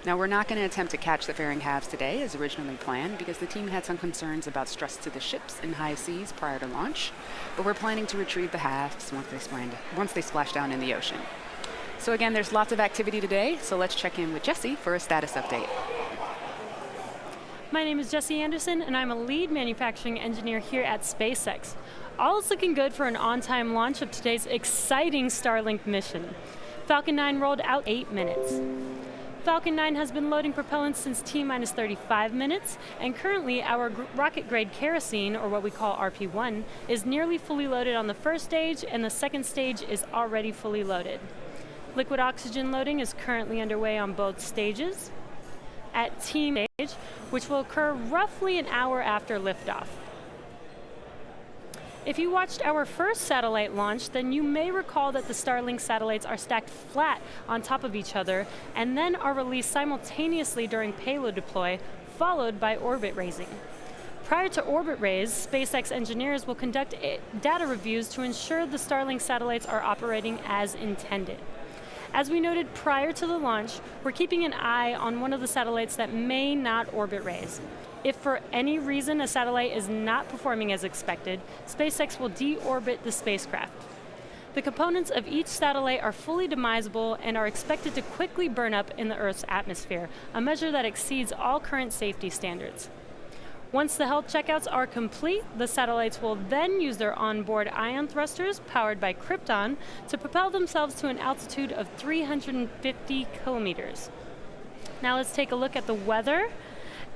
Now, we're not going to attempt to catch the fairing halves today as originally planned because the team had some concerns about stress to the ships in high seas prior to launch, but we're planning to retrieve the halves once they splash down in the ocean. So again, there's lots of activity today, so let's check in with Jessie for a status update. My name is Jessie Anderson, and I'm a lead manufacturing engineer here at SpaceX. All is looking good for an on-time launch of today's exciting Starlink mission. Falcon 9 rolled out 8 minutes. Falcon 9 has been loading propellant since T-minus 35 minutes, and currently our rocket-grade kerosene, or what we call RP1, is nearly fully loaded on the first stage, and the second stage is already fully loaded. Liquid oxygen loading is currently underway on both stages at T-stage, which will occur roughly an hour after liftoff. If you watched our first satellite launch, then you may recall that the Starlink satellites are stacked flat on top of each other and then are released simultaneously during payload deploy, followed by orbit raising. Prior to orbit raise, SpaceX engineers will conduct data reviews to ensure the Starlink satellites are operating as intended. As we noted prior to the launch, we're keeping an eye on one of the satellites that may not orbit raise. If for any reason a satellite is not performing as expected, SpaceX will deorbit the spacecraft. The components of each satellite are fully demisable and are expected to quickly burn up in the Earth's atmosphere, a measure that exceeds all current safety standards. Once the health checkouts are complete, the satellites will then use their onboard ion thrusters, powered by Krypton, to propel themselves to an altitude of 350 kilometers. Now let's take a look at the weather.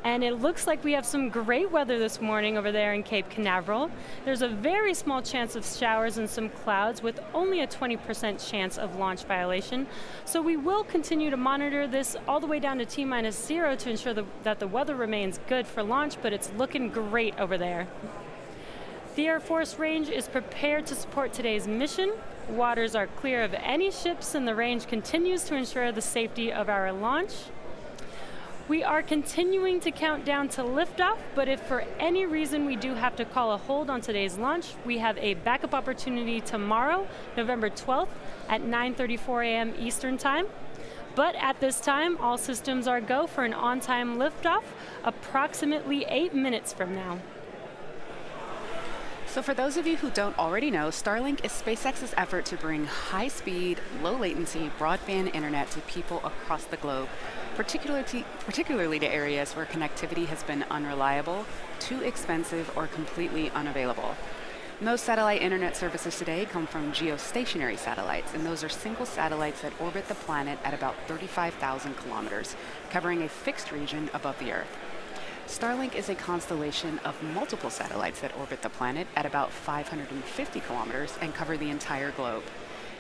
And it looks like we have some great weather this morning over there in Cape Canaveral. There's a very small chance of showers and some clouds with only a 20% chance of launch violation. So we will continue to monitor this all the way down to T-0 to ensure that the weather remains good for launch, but it's looking great over there. The Air Force range is prepared to support today's mission. Waters are clear of any ships and the range continues to ensure the safety of our launch. We are continuing to count down to liftoff, but if for any reason we do have to call a hold on today's launch, we have a backup opportunity tomorrow, November 12th at 9:34 a.m. Eastern Time. But at this time, all systems are go for an on-time liftoff, approximately 8 minutes from now. So for those of you who don't already know, Starlink is SpaceX's effort to bring high-speed, low-latency broadband internet to people across the globe, particularly to areas where connectivity has been unreliable, too expensive, or completely unavailable. Most satellite internet services today come from geostationary satellites, and those are single satellites that orbit the planet at about 35,000 kilometers, covering a fixed region above the Earth. Starlink is a constellation of multiple satellites that orbit the planet at about 550 kilometers and cover the entire globe.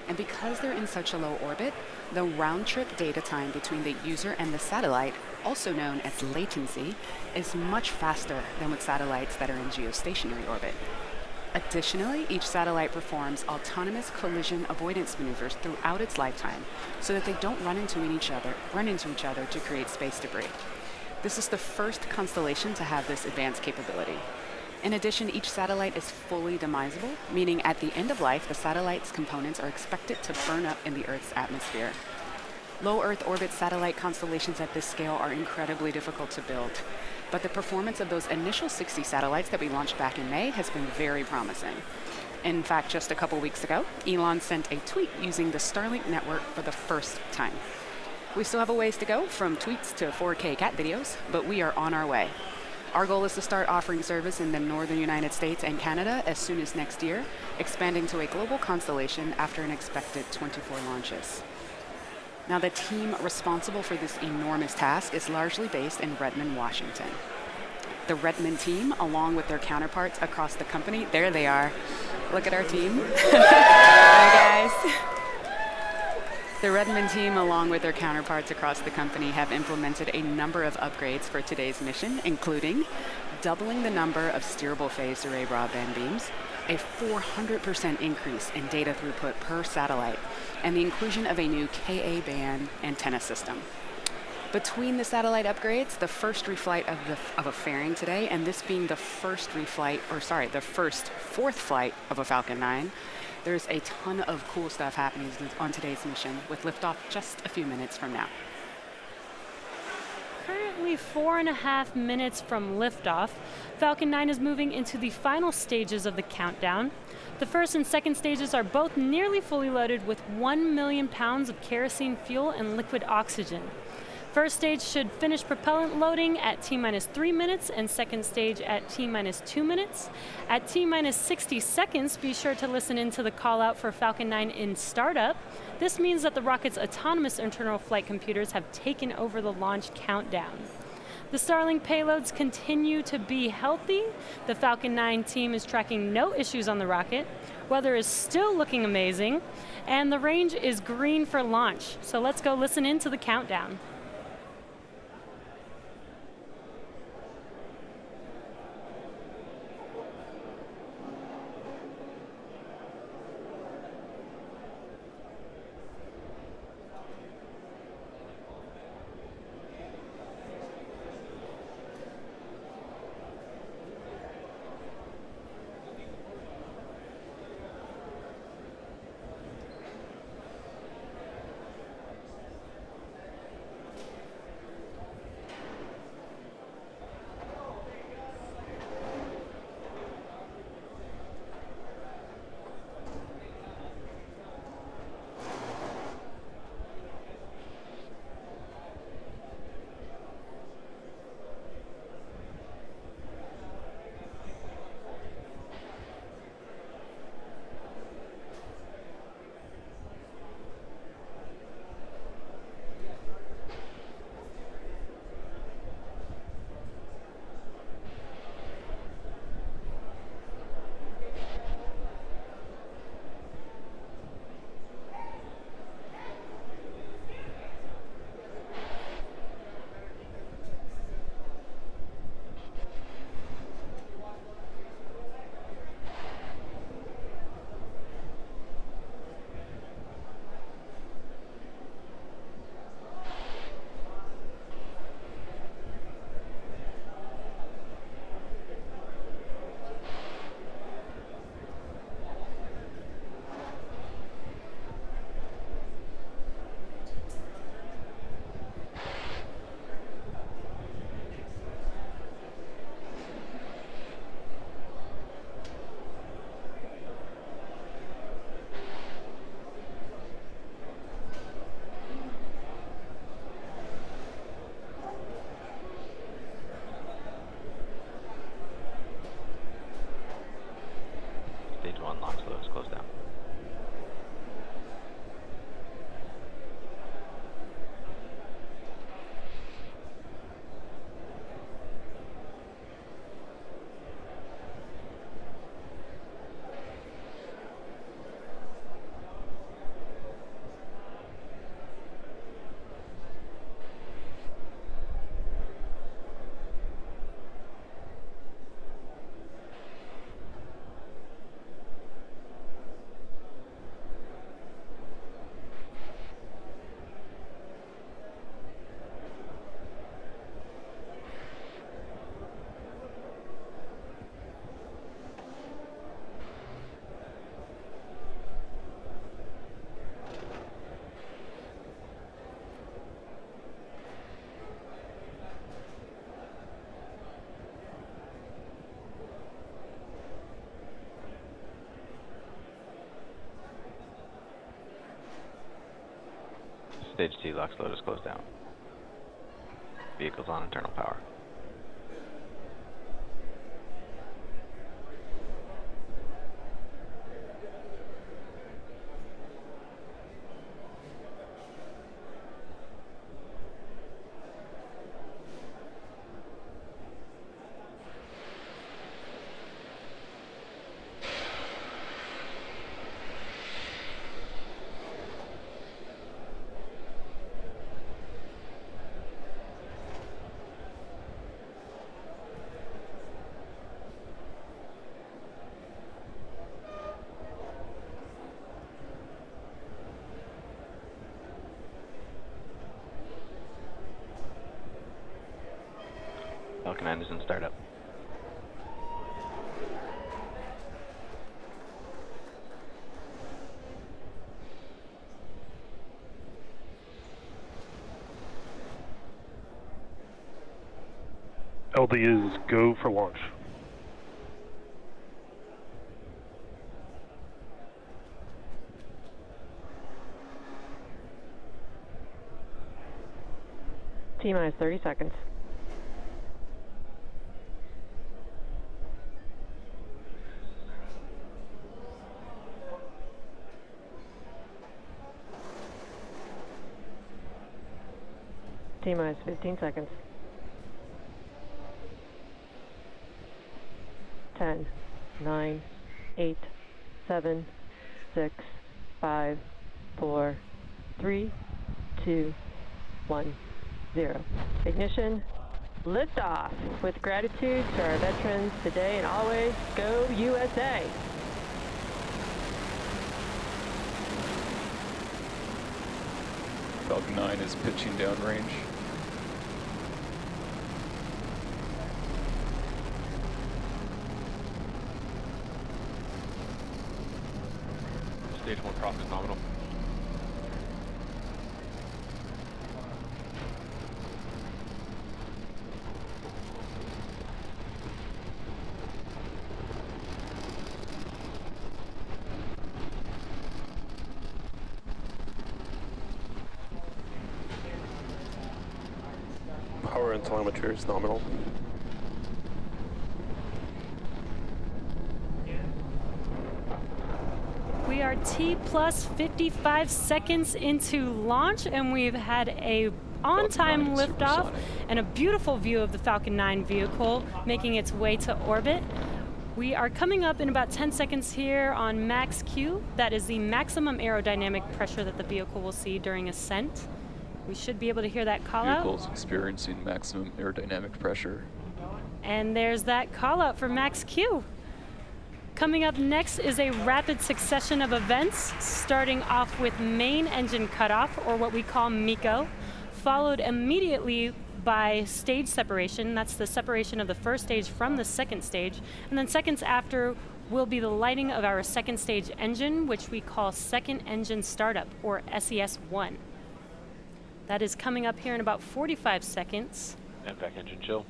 And because they're in such a low orbit, the round-trip data time between the user and the satellite, also known as latency, is much faster than with satellites that are in geostationary orbit. Additionally, each satellite performs autonomous collision avoidance maneuvers throughout its lifetime so that they don't run into each other to create space debris. This is the first constellation to have this advanced capability. In addition, each satellite is fully demisable, meaning at the end of life, the satellite's components are expected to burn up in the Earth's atmosphere. Low Earth orbit satellite constellations at this scale are incredibly difficult to build, but the performance of those initial 60 satellites that we launched back in May has been very promising. In fact, just a couple weeks ago, Elon sent a tweet using the Starlink network for the first time. We still have a ways to go from tweets to 4K cat videos, but we are on our way. Our goal is to start offering service in the northern United States and Canada as soon as next year, expanding to a global constellation after an expected 24 launches. Now, the team responsible for this enormous task is largely based in Redmond, Washington. The Redmond team, along with their counterparts across the company, there they are. Look at our team. Hi, guys. The Redmond team, along with their counterparts across the company, have implemented a number of upgrades for today's mission, including doubling the number of steerable phased array broadband beams, a 400% increase in data throughput per satellite, and the inclusion of a new Ka-band antenna system. Between the satellite upgrades, the first reflight of a fairing today, and this being the first fourth flight of a Falcon 9, there's a ton of cool stuff happening on today's mission, with liftoff just a few minutes from now. roughly 4.5 minutes from liftoff, Falcon 9 is moving into the final stages of the countdown. The first and second stages are both nearly fully loaded with 1 million pounds of kerosene fuel and liquid oxygen. First stage should finish propellant loading at T-minus 3 minutes and second stage at T-minus 2 minutes. At T-minus 60 seconds, be sure to listen in to the call out for Falcon 9 in startup. This means that the rocket's autonomous internal flight computers have taken over the launch countdown. The Starlink payloads continue to be healthy. The Falcon 9 team is tracking no issues on the rocket. Weather is still looking amazing, and the range is green for launch. So let's go listen in to the countdown. Stage 1 launch load is closed down. Stage 2 LOX load is closed down. Vehicles on internal power. Falcon 9 is in startup. LD is go for launch. T-minus 30 seconds. T-minus 15 seconds. 10, 9, 8, 7, 6, 5, 4, 3, 2, 1, 0. Ignition, liftoff. With gratitude to our veterans today and always, go USA. Falcon 9 is pitching downrange. Stage 1 profit is nominal. Power and telemetry is nominal. We are T plus 55 seconds into launch, and we've had a on-time liftoff and a beautiful view of the Falcon 9 vehicle making its way to orbit. We are coming up in about 10 seconds here on max Q. That is the maximum aerodynamic pressure that the vehicle will see during ascent. We should be able to hear that call out. Vehicle's experiencing maximum aerodynamic pressure. And there's that call out for max Q. Coming up next is a rapid succession of events, starting off with main engine cutoff, or what we call MECO, followed immediately by stage separation. That's the separation of the first stage from the second stage. And then seconds after will be the lighting of our second stage engine, which we call second engine startup, or SES-1. That is coming up here in about 45 seconds. MVAC engine chill.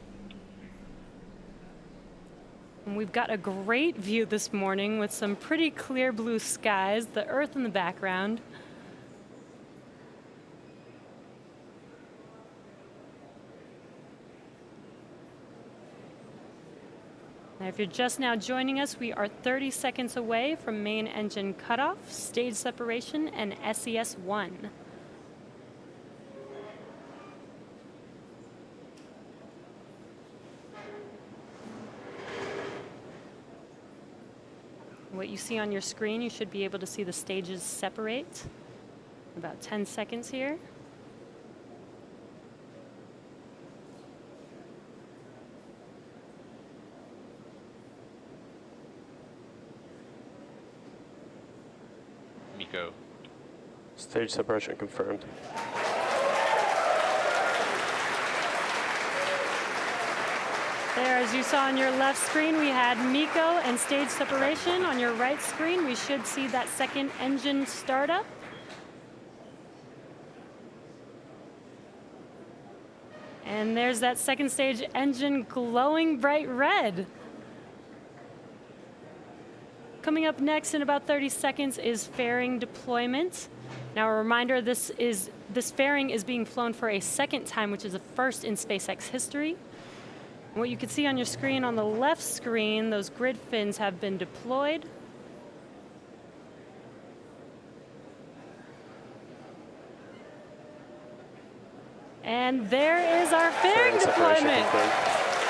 And we've got a great view this morning with some pretty clear blue skies, the Earth in the background. Now, if you're just now joining us, we are 30 seconds away from main engine cutoff, stage separation, and SES-1. What you see on your screen, you should be able to see the stages separate. About 10 seconds here. MECO. Stage separation confirmed. There, as you saw on your left screen, we had MECO and stage separation. On your right screen, we should see that second engine startup. And there's that second stage engine glowing bright red. Coming up next in about 30 seconds is fairing deployment. Now, a reminder, this fairing is being flown for a second time, which is a first in SpaceX history. What you can see on your screen, on the left screen, those grid fins have been deployed. And there is our fairing deployment.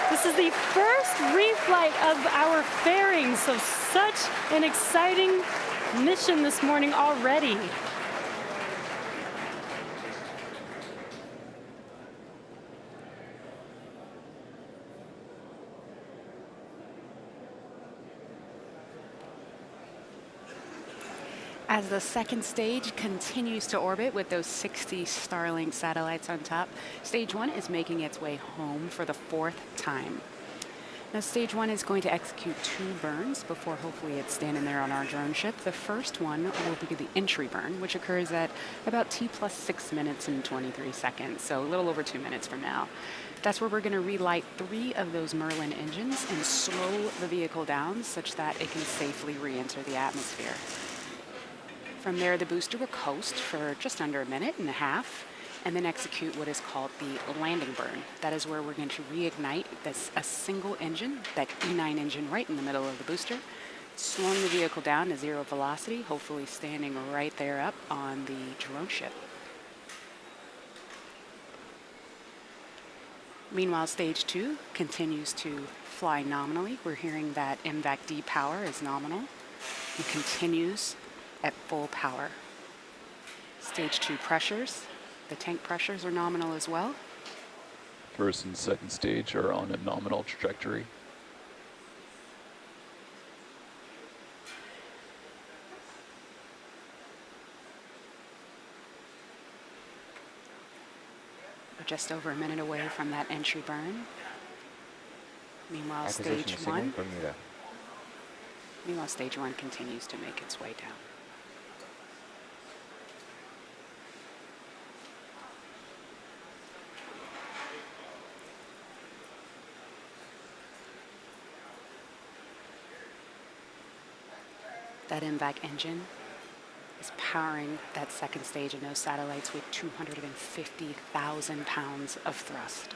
This is the first reflight of our fairing, so such an exciting mission this morning already. As the second stage continues to orbit with those 60 Starlink satellites on top, stage 1 is making its way home for the 4th time. Now, stage 1 is going to execute 2 burns before hopefully it's standing there on our drone ship. The first one will be the entry burn, which occurs at about T plus 6 minutes and 23 seconds, so a little over 2 minutes from now. That's where we're going to relight 3 of those Merlin engines and slow the vehicle down such that it can safely re-enter the atmosphere. From there, the booster will coast for just under a minute and a half, and then execute what is called the landing burn. That is where we're going to reignite a single engine, that E9 engine right in the middle of the booster, slowing the vehicle down to 0 velocity, hopefully standing right there up on the drone ship. Meanwhile, stage 2 continues to fly nominally. We're hearing that MVAC-D power is nominal and continues at full power. Stage 2 pressures, the tank pressures are nominal as well. First and second stage are on a nominal trajectory. We're just over a minute away from that entry burn. Meanwhile, Acquisition stage of signal, 1. Bermuda. Meanwhile, stage 1 continues to make its way down. That MVAC engine is powering that second stage of those satellites with 250,000 pounds of thrust.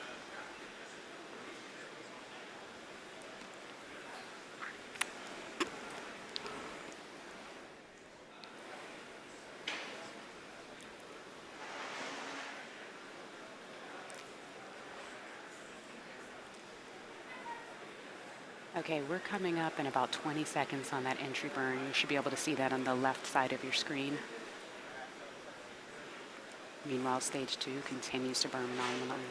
Okay, we're coming up in about 20 seconds on that entry burn. You should be able to see that on the left side of your screen. Meanwhile, stage 2 continues to burn nominally.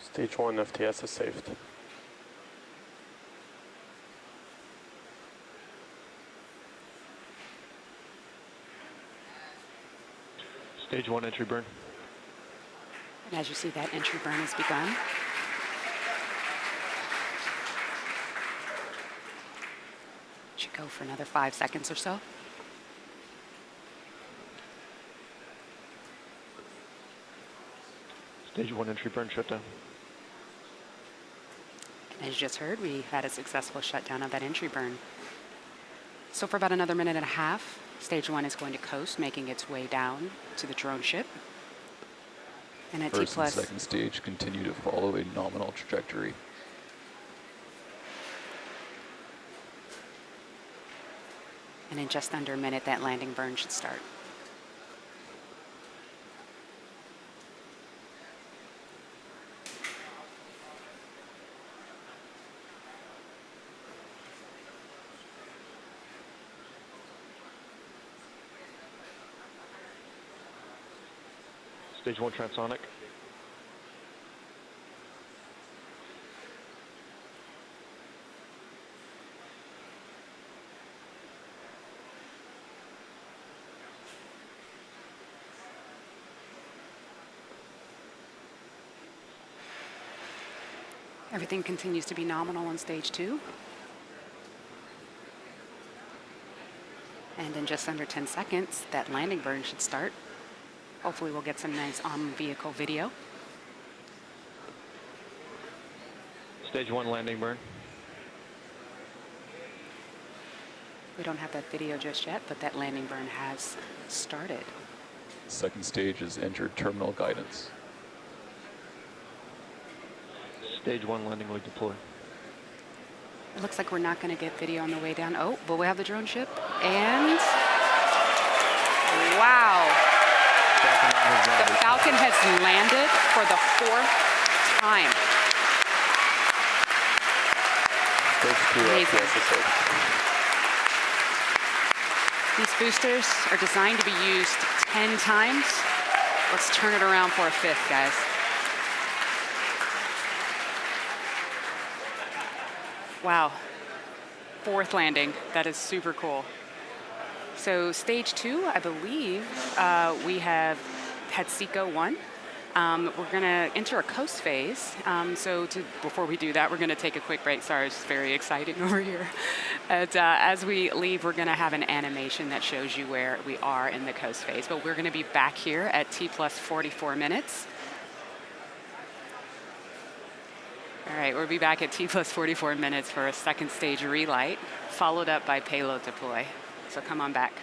Stage 1 FTS is saved. Stage 1 entry burn. And as you see, that entry burn has begun. Should go for another 5 seconds or so. Stage 1 entry burn shutdown. And as you just heard, we had a successful shutdown of that entry burn. So for about another minute and a half, stage 1 is going to coast, making its way down to the drone ship. And at First T plus and second stage continue to follow a nominal trajectory. And in just under a minute, that landing burn should start. Stage 1 transonic. Everything continues to be nominal on stage 2. And in just under 10 seconds, that landing burn should start. Hopefully we'll get some nice on-vehicle video. Stage 1 landing burn. We don't have that video just yet, but that landing burn has started. Second stage has entered terminal guidance. Stage 1 landing leg deploy. It looks like we're not going to get video on the way down. Oh, but we have the drone ship. And wow. The Falcon has landed for the 4th time. Stage 2 Amazing. FTS is saved. These boosters are designed to be used 10 times. Let's turn it around for a 5th, guys. Wow. 4th landing. That is super cool. So stage 2, I believe we have had SECO 1. We're going to enter a coast phase. Before we do that, we're going to take a quick break. Sorry, it's very exciting over here. As we leave, we're going to have an animation that shows you where we are in the coast phase. But we're going to be back here at T plus 44 minutes. All right, we'll be back at T plus 44 minutes for a second stage relight, followed up by payload deploy. So come on back.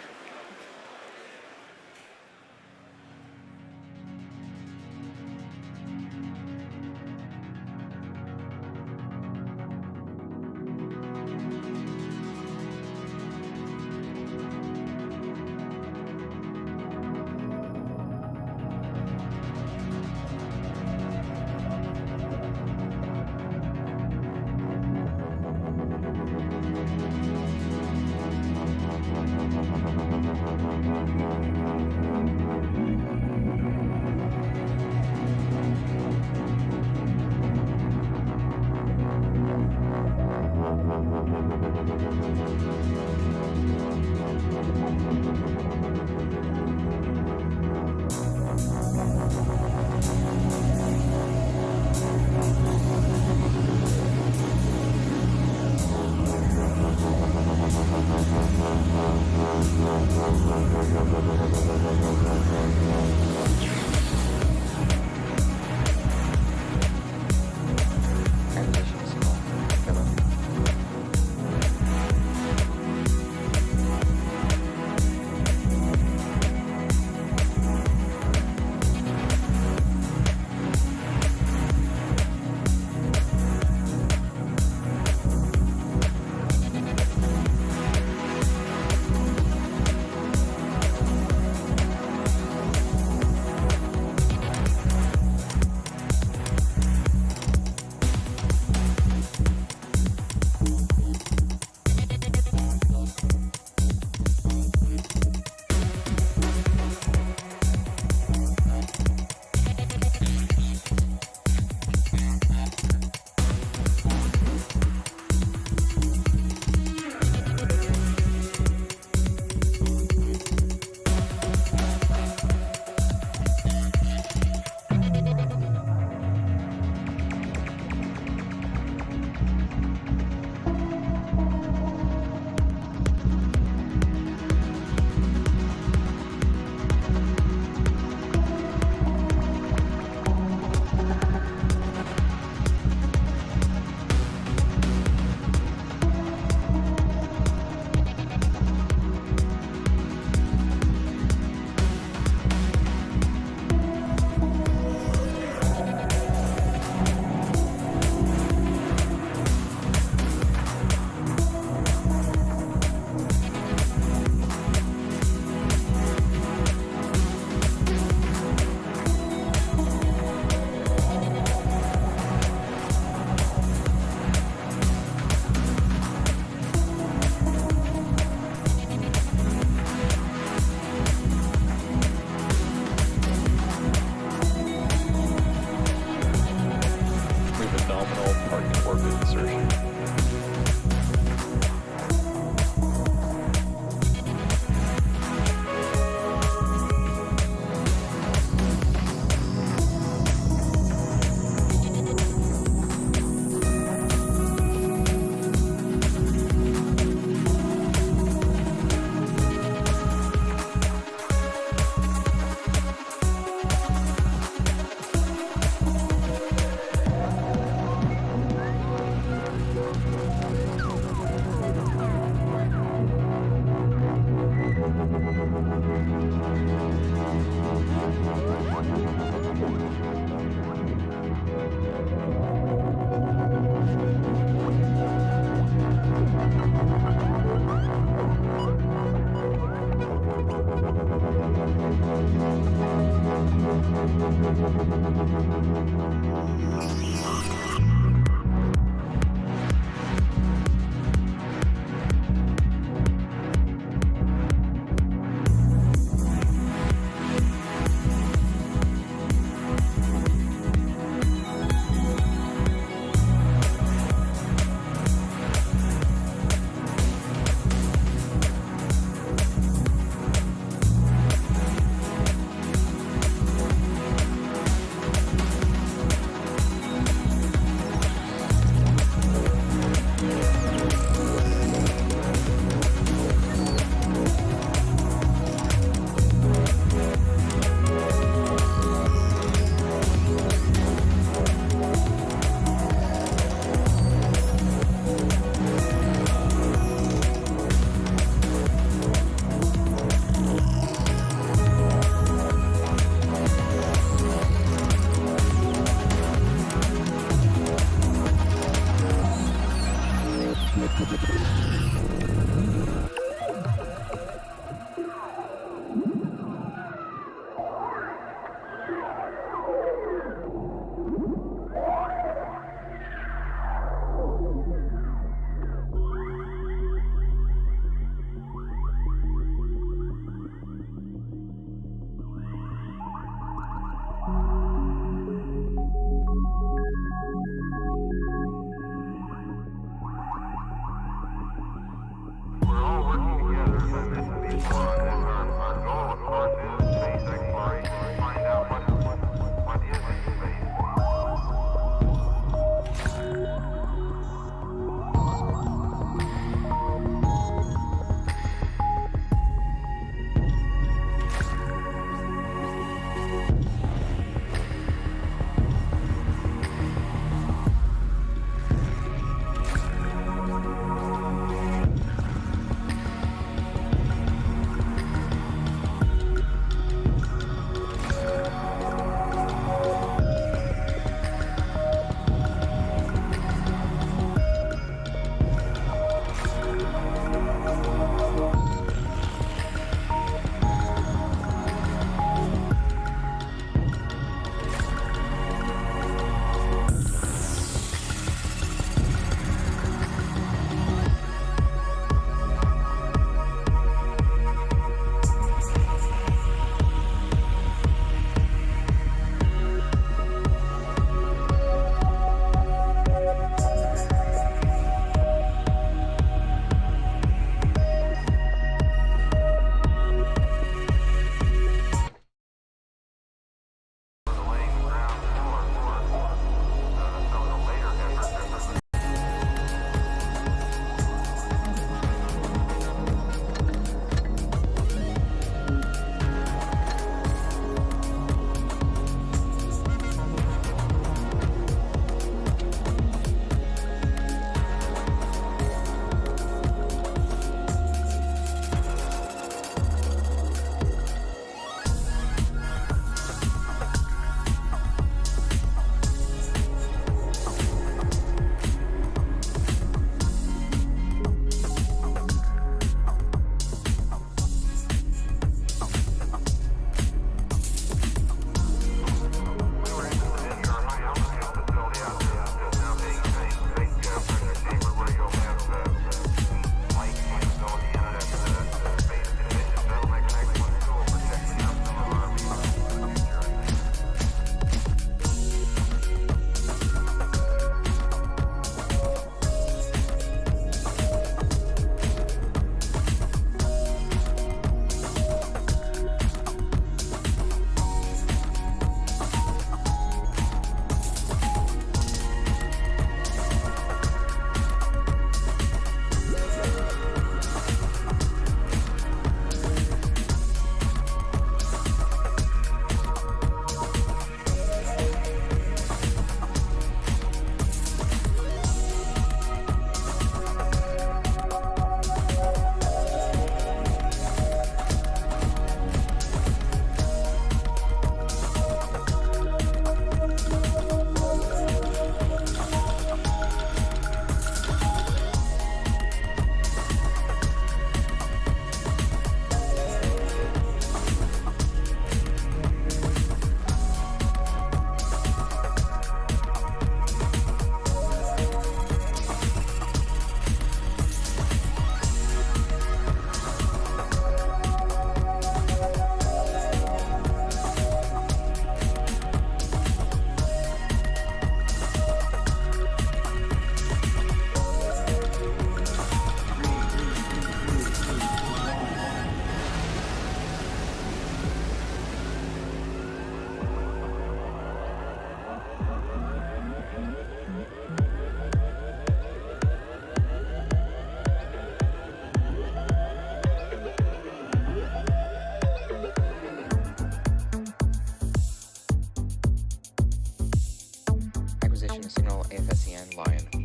Constellation signal AFSCN Lion.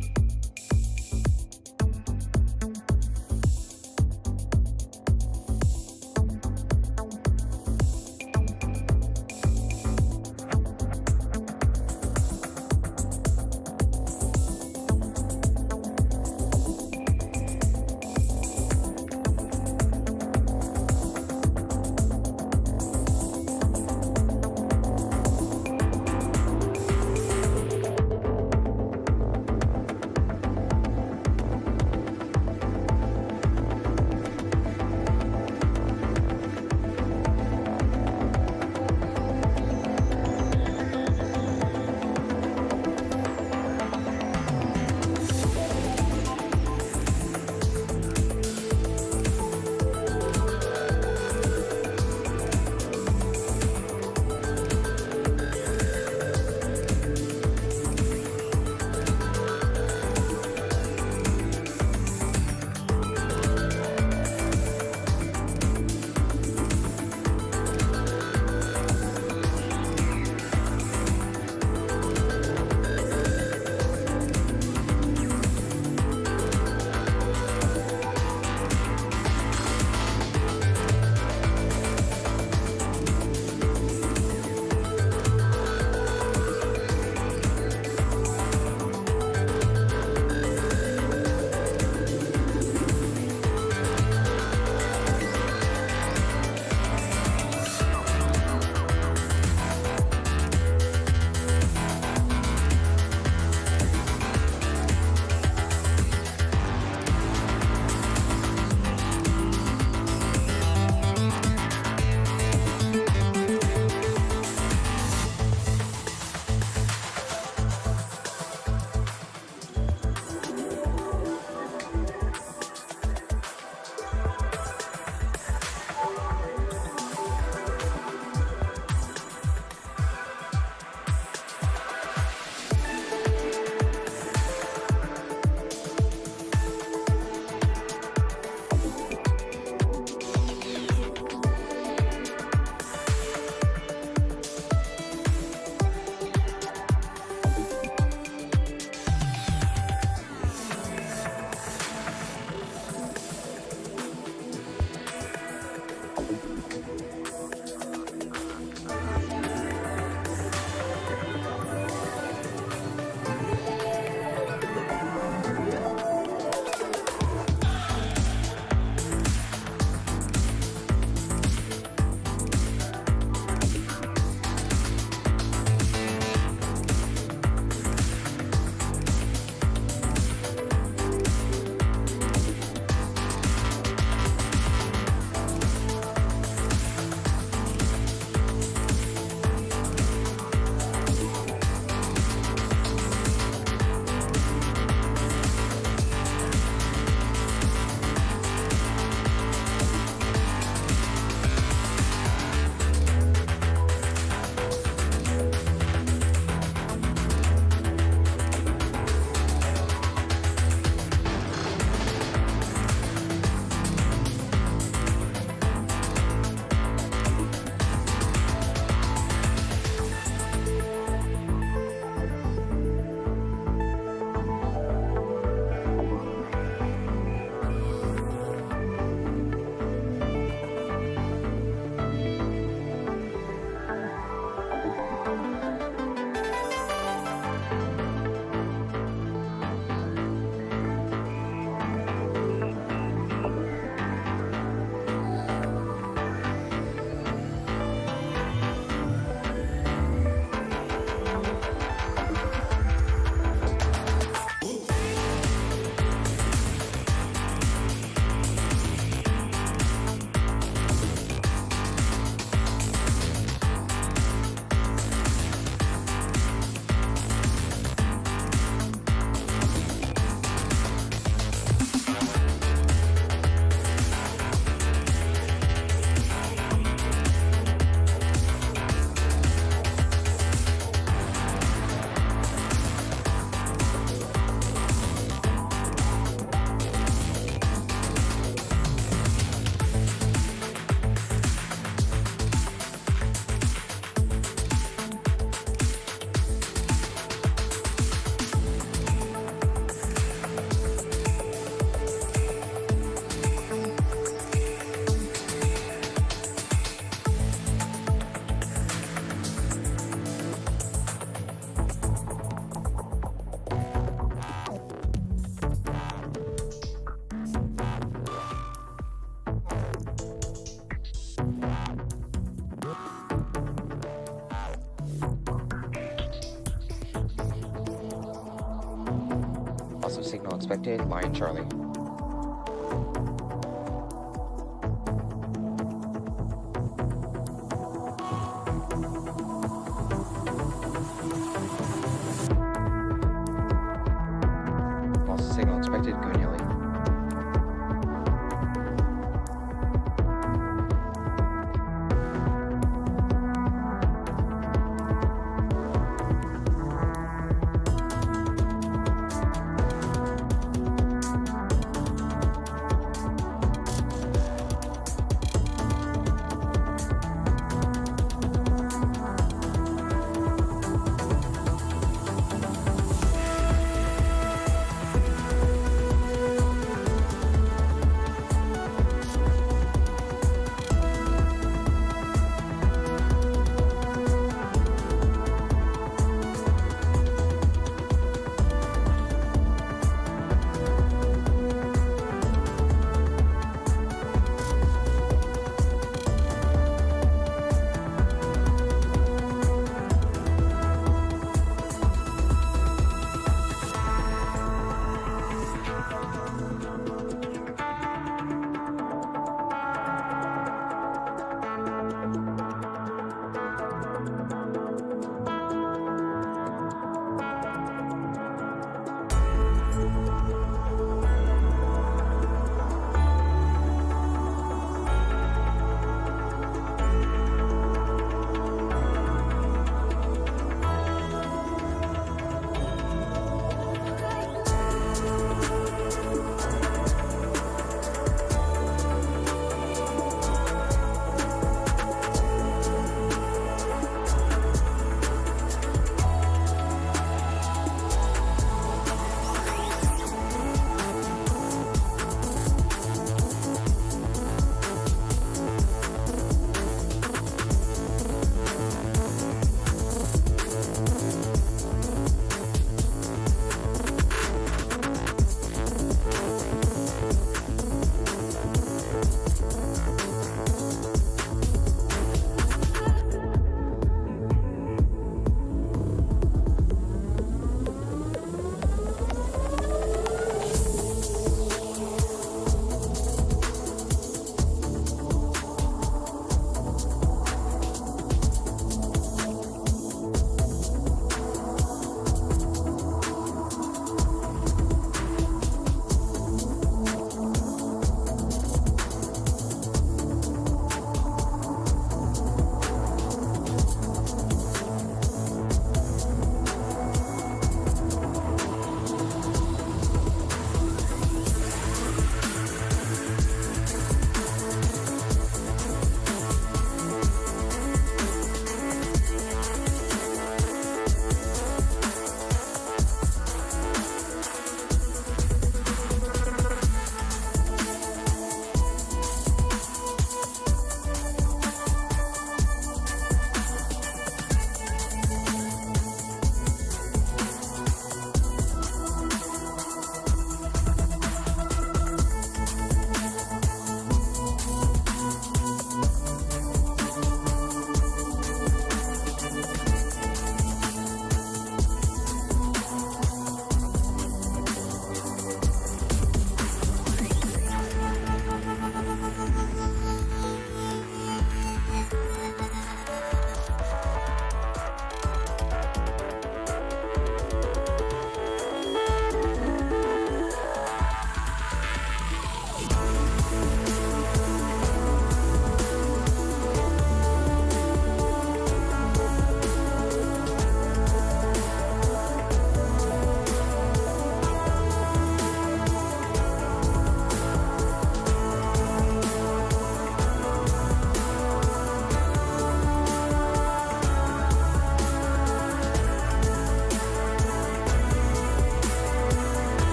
signal expected, Lion Charlie.